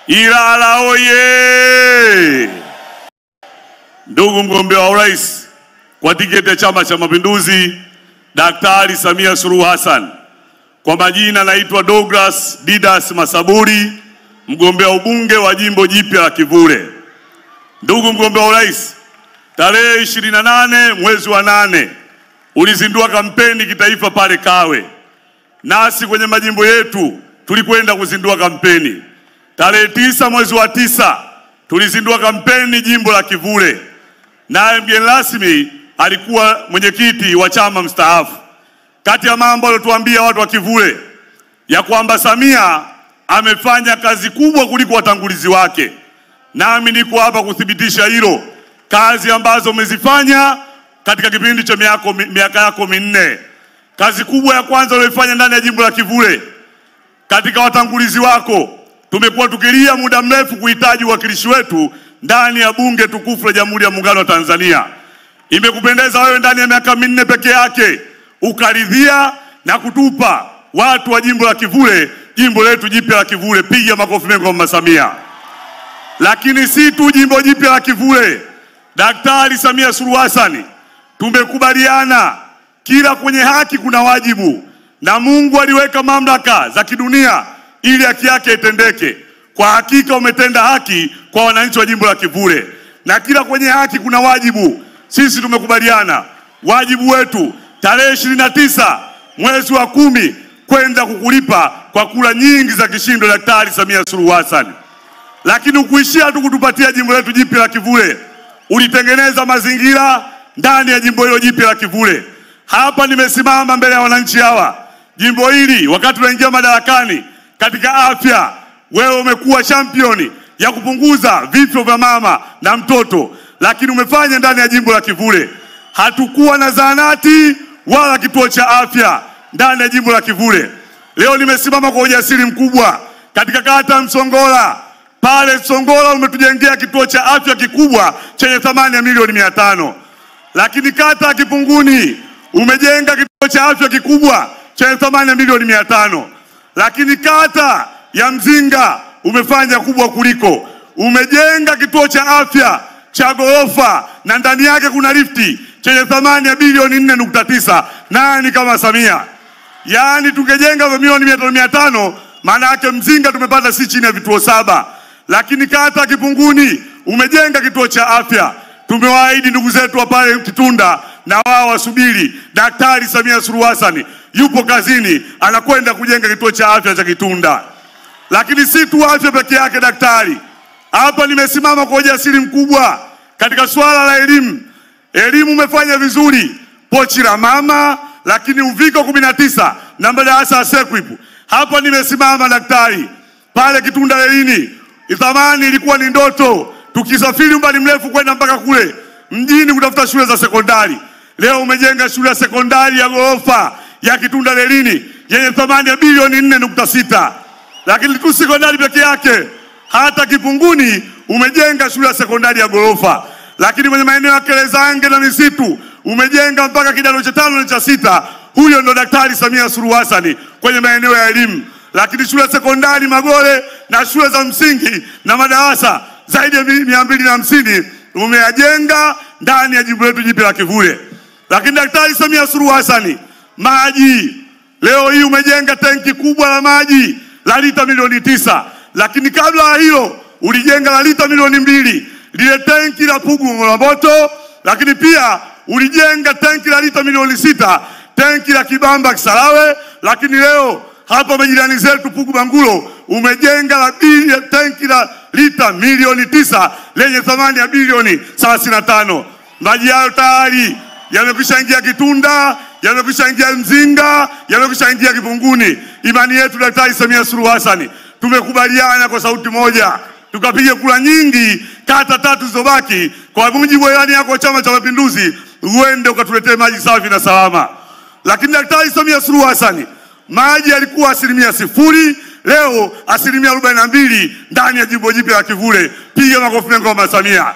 Ilala oye! Ndugu mgombea wa urais kwa tiketi ya Chama cha Mapinduzi, Daktari Samia Suluhu Hassan. Kwa majina naitwa Douglas Didas Masaburi, mgombea ubunge wa jimbo jipya la Kivule. Ndugu mgombea wa urais, tarehe 28 mwezi wa 8 ulizindua kampeni kitaifa pale Kawe. Nasi kwenye majimbo yetu tulikwenda kuzindua kampeni. Tarehe 9 mwezi wa 9 tulizindua kampeni jimbo la Kivule. Naye mgeni rasmi alikuwa mwenyekiti wa chama mstaafu. Kati ya mambo aliyotuambia watu wa Kivule ya kwamba Samia amefanya kazi kubwa kuliko watangulizi wake. Nami niko hapa kuthibitisha hilo. Kazi ambazo umezifanya katika kipindi cha miaka yako minne. Kazi kubwa ya kwanza uliyofanya ndani ya jimbo la Kivule, katika watangulizi wako tumekuwa tukilia muda mrefu kuhitaji uwakilishi wetu ndani ya bunge tukufu la Jamhuri ya Muungano wa Tanzania. Imekupendeza wewe ndani ya miaka minne peke yake ukaridhia na kutupa watu wa jimbo la Kivule, jimbo letu jipya la Kivule. Piga makofi mengi kwa Mama Samia. Lakini si tu jimbo jipya la Kivule, Daktari Samia Suluhu Hassan, tumekubaliana kila kwenye haki kuna wajibu, na Mungu aliweka mamlaka za kidunia ili haki yake itendeke. Kwa hakika umetenda haki kwa wananchi wa jimbo la Kivule, na kila kwenye haki kuna wajibu. Sisi tumekubaliana wajibu wetu tarehe 29 mwezi wa 10 kwenda kukulipa kwa kura nyingi za kishindo Daktari Samia Suluhu Hassan. Lakini ukuishia tu kutupatia jimbo letu jipya la Kivule, ulitengeneza mazingira ndani ya jimbo hilo jipya la Kivule. Hapa nimesimama mbele ya wananchi hawa. Jimbo hili wakati unaingia madarakani katika afya, wewe umekuwa championi ya kupunguza vifo vya mama na mtoto, lakini umefanya ndani ya jimbo la Kivule. Hatukuwa na zahanati wala kituo cha afya ndani ya jimbo la Kivule. Leo nimesimama kwa ujasiri mkubwa katika kata Msongola. Pale Msongola umetujengea kituo cha afya kikubwa chenye thamani ya milioni 500. Lakini kata ya Kipunguni umejenga kituo cha afya kikubwa chenye thamani ya milioni 500. Lakini kata ya Mzinga umefanya kubwa kuliko. Umejenga kituo cha afya cha ghorofa na ndani yake kuna lifti chenye thamani ya bilioni 4.9. Nani kama Samia? Yaani tungejenga milioni 500, maana yake Mzinga tumepata si chini ya vituo 7. Lakini kata Kipunguni umejenga kituo cha afya. Tumewaahidi ndugu zetu wa pale Kitunda na wao wasubiri. Daktari Samia Suluhu Hassan yupo kazini, anakwenda kujenga kituo cha afya cha Kitunda. Lakini si tu afya peke yake daktari. Hapa nimesimama kwa ujasiri mkubwa katika swala la elimu. Elimu umefanya vizuri. Pochi la mama, lakini uviko 19 na madarasa ya SEQUIP. Hapa nimesimama daktari. Pale Kitunda lelini, zamani ilikuwa ni ndoto tukisafiri umbali mrefu kwenda mpaka kule mjini kutafuta shule za sekondari. Leo umejenga shule ya sekondari ya ghorofa ya Kitunda lelini yenye thamani ya bilioni 4.6. Lakini tu sekondari peke yake, hata Kipunguni umejenga shule ya sekondari ya ghorofa. Lakini kwenye maeneo ya Kelezange na misitu umejenga mpaka kidato cha 5 na cha 6. Huyo ndo Daktari Samia Suluhu Hassan kwenye maeneo ya elimu. Lakini shule ya sekondari Magole na shule za msingi na madarasa zaidi ya 250 umeyajenga ndani ya jimbo letu jipya la Kivule. Lakini Daktari Samia Suluhu Hassan, maji, leo hii umejenga tenki kubwa la maji la lita milioni 9. Lakini kabla ya hilo ulijenga la lita milioni 2 lile tenki la Pugu la moto. Lakini pia ulijenga tenki la lita milioni 6 tenki la Kibamba Kisarawe. Lakini leo hapa majirani zetu Pugu Bangulo umejenga tenki la lita milioni 9 lenye thamani ya bilioni 35. Maji hayo tayari yamekwisha ingia Kitunda, yamekwisha ingia Mzinga, yamekwisha ingia Kipunguni. Imani yetu Daktari Samia Suluhu Hassan, tumekubaliana kwa sauti moja tukapiga kura nyingi kata 3 zilizobaki kwa mujibu wa ilani yako Chama cha Mapinduzi, uende ukatuletee maji safi na salama. Lakini Daktari Samia Suluhu Hassan, maji yalikuwa 0%, leo 42% ndani ya jimbo jipya la Kivule. Piga makofi mengi kwa Mama Samia.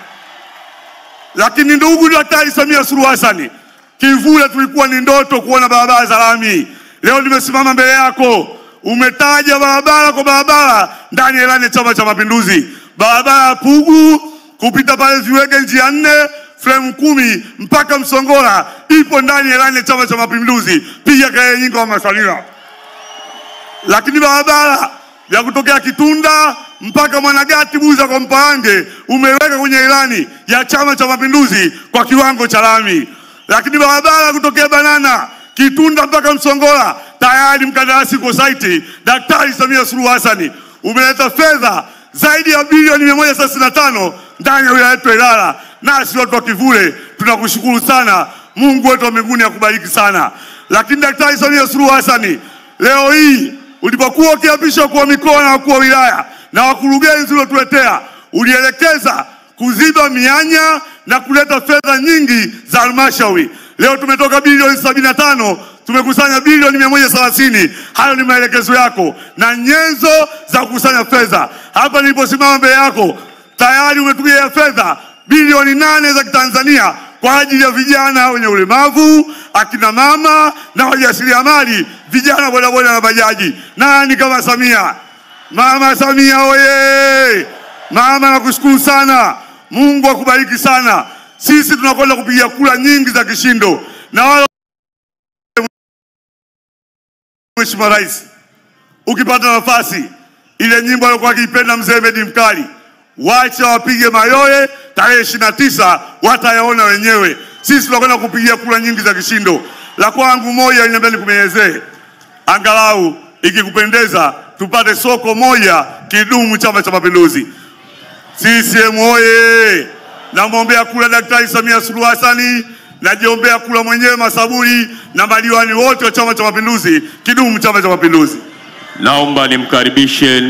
Lakini ndugu Daktari Samia Suluhu Hassan, Kivule tulikuwa ni ndoto kuona barabara za lami. Leo nimesimama mbele yako umetaja barabara kwa barabara ndani ya ilani ya Chama cha Mapinduzi. Barabara ya Pugu kupita pale Ziwege njia 4 frame 10 mpaka Msongola ipo ndani ya ilani ya Chama cha Mapinduzi. Piga kelele nyingi kwa Mama Samia. Lakini barabara ya kutokea Kitunda mpaka Mwanagati Buza kwa Mparange umeweka kwenye ilani ya Chama cha Mapinduzi kwa kiwango cha lami. Lakini barabara kutokea Banana Kitunda mpaka Msongola tayari mkandarasi kwa site Daktari Samia Suluhu Hassan umeleta fedha zaidi ya bilioni 135 ndani ya wilaya yetu ya Ilala. Nasi watu wa Kivule tunakushukuru sana. Mungu wetu wa mbinguni akubariki sana. Lakini Daktari Samia Suluhu Hassan leo hii ulipokuwa ukiapisha kwa mikoa na wakuu wa wilaya na wakurugenzi uliotuletea, ulielekeza kuziba mianya na kuleta fedha nyingi za halmashauri. Leo tumetoka bilioni 75, tumekusanya bilioni 130. Hayo ni maelekezo yako na nyenzo za kukusanya fedha. Hapa niliposimama mbele yako tayari umetumia fedha bilioni 8 za Kitanzania kwa ajili ya vijana wenye ulemavu, akina mama na wajasiriamali, vijana bodaboda na bajaji. Nani kama Samia? Mama Samia oye! Mama nakushukuru sana. Mungu akubariki sana. Sisi tunakwenda kupigia kura nyingi za kishindo. Na wale Mheshimiwa Rais, ukipata nafasi ile nyimbo aliyokuwa akipenda Mzee Medi Mkali, wacha wapige mayowe tarehe 29 watayaona wenyewe. Sisi tunakwenda kupigia kura nyingi za kishindo. La kwangu moja niambia nikumenyezee. Angalau ikikupendeza tupate soko moja kidumu Chama cha Mapinduzi. CCM oye! Namwombea kula Daktari Samia Suluhu Hassan, najiombea kula mwenyewe Masaburi na madiwani wote wa Chama cha Mapinduzi. Kidumu Chama cha Mapinduzi. Naomba nimkaribishe